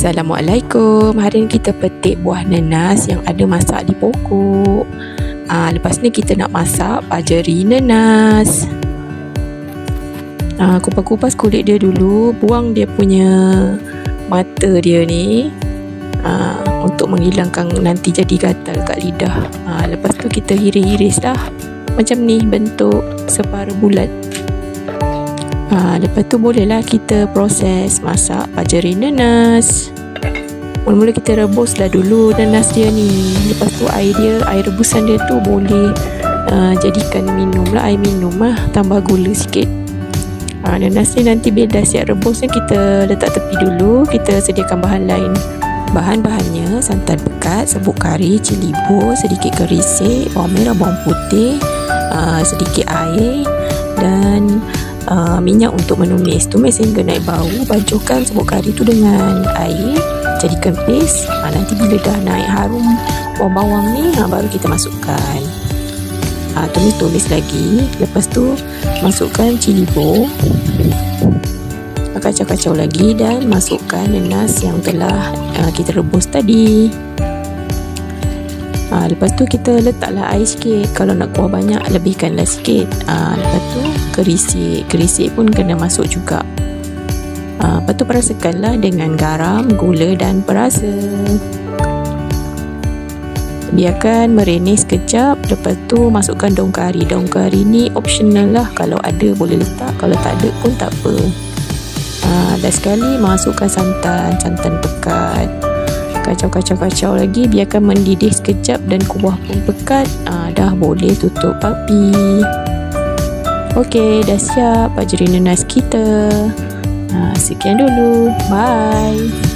Assalamualaikum. Hari ni kita petik buah nanas yang ada masak di pokok. Lepas ni kita nak masak pajeri nanas. Kupas-kupas kulit dia dulu, buang dia punya mata dia ni, untuk menghilangkan nanti jadi gatal kat lidah. Lepas tu kita iris-iris lah macam ni, bentuk separuh bulat. Lepas tu bolehlah kita proses masak pajeri nanas. Mula-mula kita rebuslah dulu nanas dia ni. Lepas tu air rebusan dia tu boleh jadikan minum lah, air minum lah, tambah gula sikit. Nanas ni nanti bila dah siap rebus ni, kita letak tepi dulu. Kita sediakan bahan lain. Bahan-bahannya santan pekat, serbuk kari, cili bos, sedikit kerisik, bawang merah, bawang putih, sedikit air dan minyak untuk menumis. Tumis hingga naik bau. Bancuhkan serbuk kari tu dengan air, jadikan paste. Nanti bila dah naik harum bawang-bawang ni, baru kita masukkan. Tumis lagi. Lepas tu masukkan cili bawang, kacau-kacau lagi dan masukkan nanas yang telah kita rebus tadi. Lepas tu kita letaklah air sikit. Kalau nak kuah banyak, lebihkanlah sikit. Lepas tu kerisik pun kena masuk juga. Lepas tu perasakanlah dengan garam, gula dan perasa. Biarkan merenih sekejap. Lepas tu masukkan daun kari. Daun kari ni optional lah, kalau ada boleh letak, kalau tak ada pun tak apa. Dan sekali masukkan santan pekat. Kacau lagi, biarkan mendidih sekejap dan kuah pun pekat. Dah boleh tutup api. Okey, dah siap pajeri nanas kita. Sekian dulu, bye.